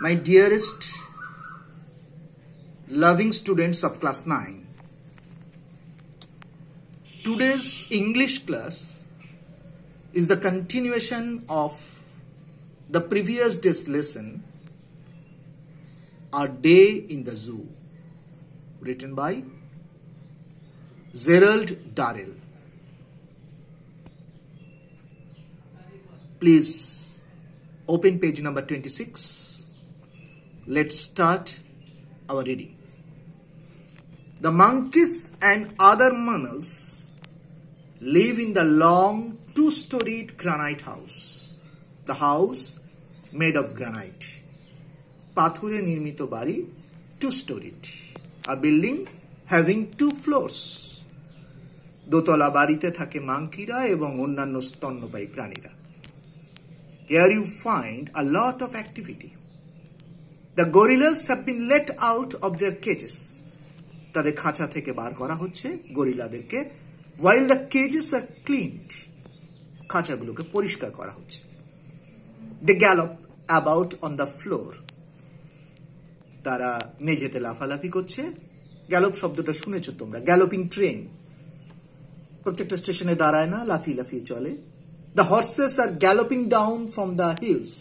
My dearest loving students of class 9, today's English class is the continuation of the previous day's lesson, A Day in the Zoo, written by Gerald Darrell. Please open page number 26. Let's start our reading. The monkeys and other mammals live in the long two-storied granite house. The house made of granite. পাথরে নির্মিত বাড়ি, two-storied. A building having two floors. দোতলা বাড়িতে থাকে মাঙ্কিরা এবং অন্যান্য স্তন্যপায়ী প্রাণীরা. Here you find a lot of activity. The gorillas have been let out of their cages. তাদের খাঁচা থেকে বার করা হচ্ছে গরিলাদেরকে, while the cages are cleaned. খাঁচাগুলোকে পরিষ্কার করা হচ্ছে. They gallop about on the floor. তারা মেঝেতে লাফালাফি করছে. গ্যালপ শব্দটা শুনেছো তোমরা, গ্যালোপিং ট্রেন। প্রত্যেকটা স্টেশনে দাঁড়ায় না, লাফিয়ে লাফিয়ে চলে. The horses are galloping down from the hills.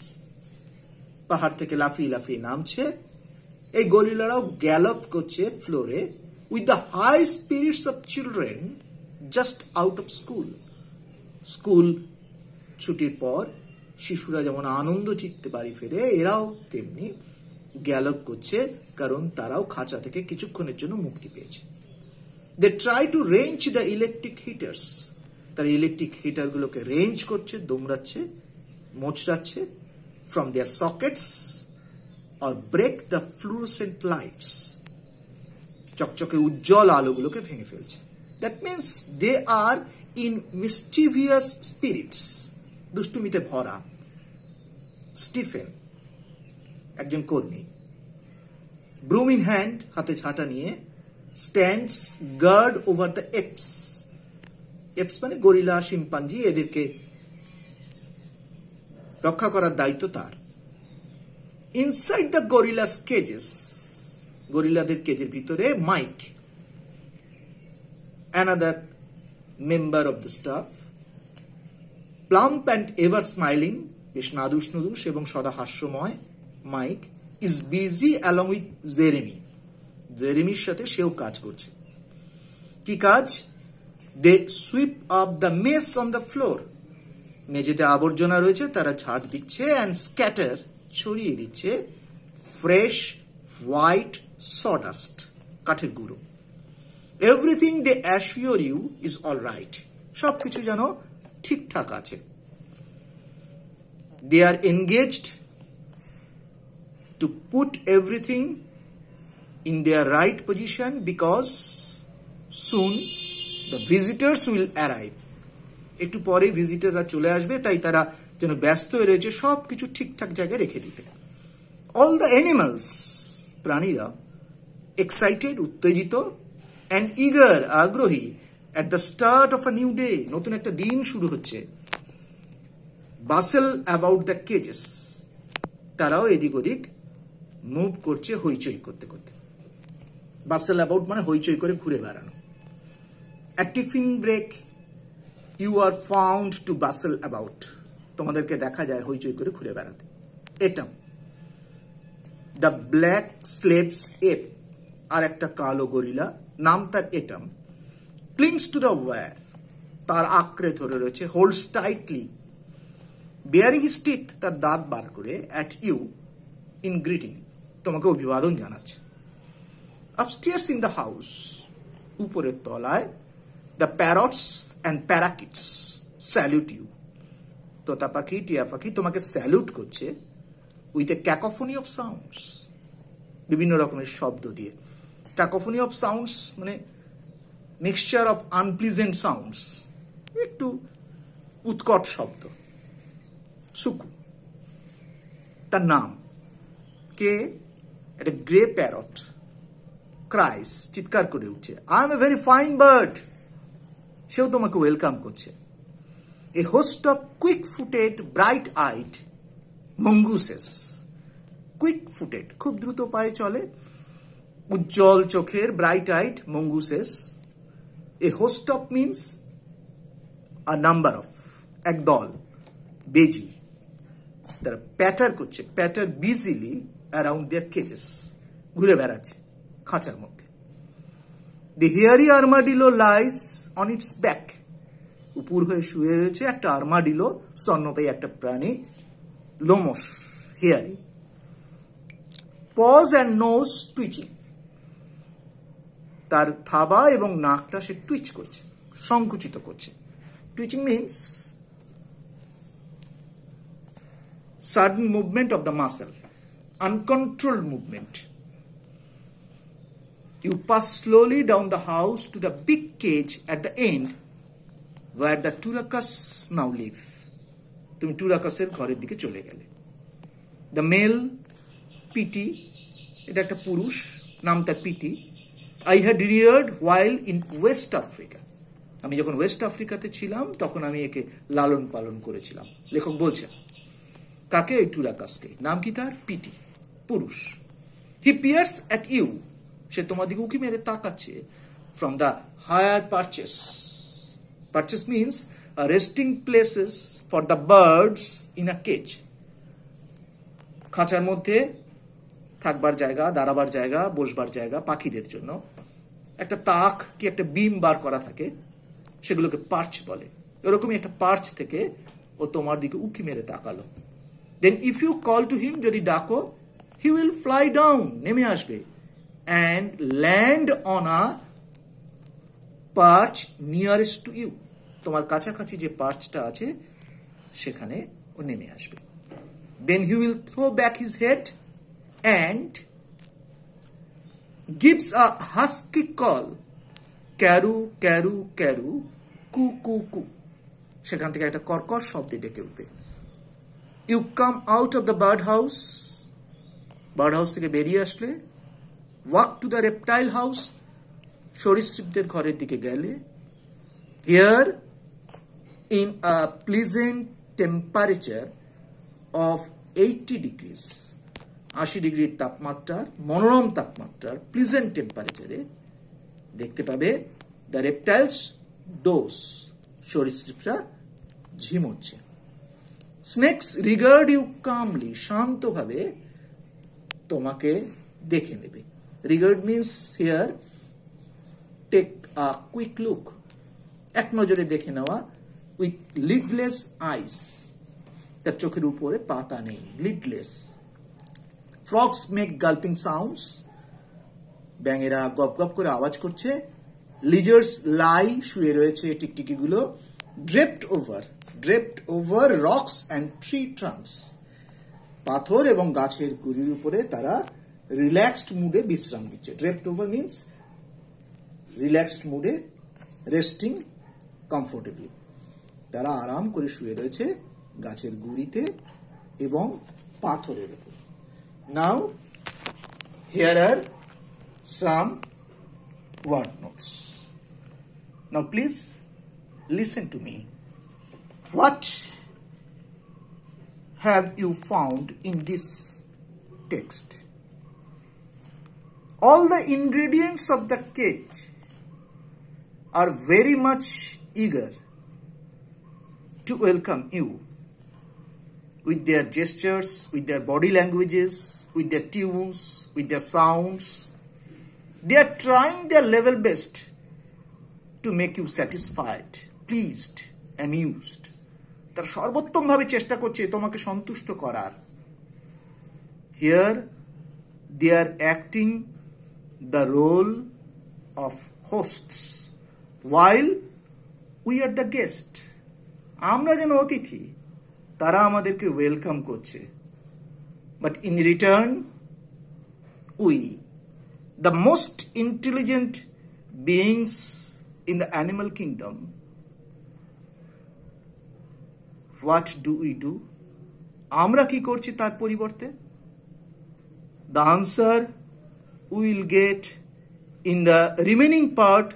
পাহাড় থেকে লাফিয়ে লাফিয়ে নামছে. এই গরিলারাও গ্যালপ করছে ফ্লোরে with the high spirits of children just out of school. School ছুটির পর শিশুরা যেমন আনন্দ চিত্তে বাড়ি ফেরে, এরাও তেমনি গ্যালপ করছে, কারণ তারাও খাঁচা থেকে কিছুক্ষণের জন্য মুক্তি পেয়েছে. They try to range the electric heaters. তারা ইলেকট্রিক হিটারগুলোকে রেঞ্জ করছে, দোমড়াচ্ছে, মোচড়াচ্ছে from their sockets or break the fluorescent lights. চকচকে উজ্জ্বল আলোগুলোকে ভেঙে ফেলছে. That means they are in mischievous spirits. দুষ্টুমিতে ভরা. স্টিফেন, একজন কর্মী, broom in hand, হাতে ঝাঁটা নিয়ে, stands guard over the apes. apes মানে গরিলা, শিম্পাঞ্জি, এদেরকে রক্ষা করার দায়িত্ব তার. ইনসাইড দ্য গরিলাস কেজেস, গরিলাদের কেজের ভিতরে Mike, another member of the staff, plump and ever smiling, বেশ নাদুস নুদুস এবং সদা হাস্যময় Mike, is busy along with Jeremy. জেরেমির সাথে সেও কাজ করছে. কি কাজ? They sweep up the mess on the floor. মেঝেতে আবর্জনা রয়েছে, তারা ঝাড় দিচ্ছে, অ্যান্ড স্ক্যাটার, ছড়িয়ে দিচ্ছে, ফ্রেশ হোয়াইট সডাস্ট, কাঠের গুঁড়ো. Everything they assure you is all right. সবকিছু যেন ঠিকঠাক আছে. They are engaged to put everything in their right position because soon the visitors will arrive. একটু পরে ভিজিটাররা চলে আসবে, তাই তারা যেন ব্যস্ত হয়ে রয়েছে সব কিছু ঠিকঠাক জায়গায় রেখে দিতে. অল দ্য অ্যানিমালস, প্রাণীরা, এক্সাইটেড, উত্তেজিত, অ্যান্ড ইগার, আগ্রহী, at the start of a new day, নতুন একটা দিন শুরু হচ্ছে. বাসেল অ্যাবাউট দ্য কেজেস, তারাও এদিক ওদিক মুভ করছে হইচই করতে করতে. বাসেল অ্যাবাউট মানে হইচই করে ঘুরে বেড়ানো. At tiffin break you are found to bustle about. তোমাদেরকে দেখা যায় হইচই করে ঘুরে বেড়াতে. Atom, the black slaves ape, আর একটা কালো গরিলা, নাম তার Atom, clings to the wire, তার আঁকড়ে ধরে রয়েছে, holds tightly, bearing his teeth, তার দাঁত বার করে, অ্যাট ইউ ইন গ্রিটিং, তোমাকে অভিবাদন জানাচ্ছে. আপস্টেয়ার্স ইন দ্য হাউস, উপরের তলায়, the parrots and parakeets salute you. তোতা পাখি, টিয়া পাখি তোমাকে স্যালুট করছে with a cacophony of sounds, বিভিন্ন রকমের শব্দ দিয়ে. cacophony of sounds মানে mixture of unpleasant sounds, একটু উৎকট শব্দ. সুকু, তার নাম. কে? একটা গ্রে প্যারট, ক্রাইস, চিৎকার করে উঠছে, I am a very fine bird. সেও তোমাকে ওয়েলকাম করছে. A host of quick-footed, bright-eyed mongooses quick footed, খুব দ্রুত পায়ে চলে, উজ্জ্বল চোখের, bright eyed mongooses. A host of means a number of, এক দল বেজি, তারা প্যাটার করছে, প্যাটার বিজিলি অ্যারাউন্ড দেয়ার কেজেস, ঘুরে বেড়াচ্ছে খাঁচার মধ্যে। The hairy armadillo lies on its back, উপর হয়ে শুয়ে রয়েছে একটা আর্মাডিলো, স্তন্যপায়ী একটা প্রাণী, লোমশ, hairy. Paws and nose twitching, তার থাবা এবং নাকটা সে টুইচ করছে, সংকুচিত করছে। Twitching means sudden movement of the muscle, uncontrolled movement. You pass slowly down the house to the big cage at the end where the Turacus now live. তুমি টুরাকাসের ঘরের দিকে চলে গেলে। The male পিটি, এটা একটা পুরুষ, নাম তার PT. I had reared while in West Africa. আমি যখন ওয়েস্ট আফ্রিকাতে ছিলাম তখন আমি একে লালন পালন করেছিলাম। লেখক বলছেন কাকে? এই টুরাকাসকে। নাম কি তার? পিটি, পুরুষ। হি পিয়ার্স অ্যাট ইউ, সে তোমার দিকে উকি মেরে তাকাচ্ছে। From the higher purchase, purchase means resting places for the birds in a cage, খাঁচার মধ্যে থাকবার জায়গা, দাঁড়াবার জায়গা, বসবার জায়গা পাখিদের জন্য একটা তাক কি একটা বিম বার করা থাকে, সেগুলোকে পার্চ বলে। এরকমই একটা পার্চ থেকে ও তোমার দিকে উকি মেরে তাকালো। Then if you call to him, যদি ডাকো, he will fly down, নেমে আসবে, and land on a perch nearest to you, তোমার কাছাকাছি যে পার্চটা আছে সেখানে ও নেমে আসবে। Then he will throw back his head and gives a husky call, ক্যারু ক্যারু ক্যারু, কু কু কু, সেখান থেকে একটা কর্কশ শব্দে ডেকে উঠবে। You come out of the bird house, bird house থেকে বেরিয়ে আসলে, walk to the reptile house, সরীসৃপদের ঘরের দিকে গেলে। Here in a pleasant temperature of 80 degrees, 80 degree তাপমাত্রার, মনোরম তাপমাত্রার প্লিজেন্ট টেম্পারেচারে দেখতে পাবে দ্য রেপটাইলস ডোজ, সরীসৃপরা ঝিমোচ্ছে। স্নেকস রিগার্ড ইউ কামলি, শান্তভাবে তোমাকে দেখে নেবে। Regard means here take a quick look, এক নজরে দেখে নেওয়া। উইথ লিডলেস আইস, তার চোখের উপরে পাতা নেই, lidless. Frogs make gulping sounds, ব্যাঙেরা গপ গপ করে আওয়াজ করছে। লিজার্ডস লাই, শুয়ে রয়েছে টিকটিকিগুলো। Draped over rocks and tree trunks, পাথর এবং গাছের গুড়ির উপরে তারা রিল্যাক্সড মুডে বিশ্রাম নিচ্ছে। ড্রেপড ওভার মিন্স রিল্যাক্সড মুডে, রেস্টিং কমফোর্টেবলি, তারা আরাম করে শুয়ে রয়েছে গাছের গুড়িতে এবং পাথরের উপর। Now here are some word notes. Now please listen to me. What have you found in this text? All the ingredients of the cake are very much eager to welcome you with their gestures, with their body languages, with their tunes, with their sounds. They are trying their level best to make you satisfied, pleased, amused. তারা সর্বোত্তম ভাবে চেষ্টা করছে তোমাকে সন্তুষ্ট করার। Here they are acting the role of hosts while we are the guest. আমরা যেন অতিথি, তারা আমাদেরকে ওয়েলকাম করছে। But in return, we, the most intelligent beings in the animal kingdom, what do we do? আমরা কি করছি তার পরিবর্তে? The answer we will get in the remaining part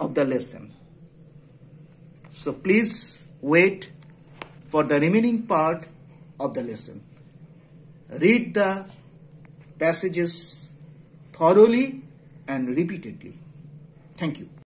of the lesson. So please wait for the remaining part of the lesson. read the passages thoroughly and repeatedly. Thank you.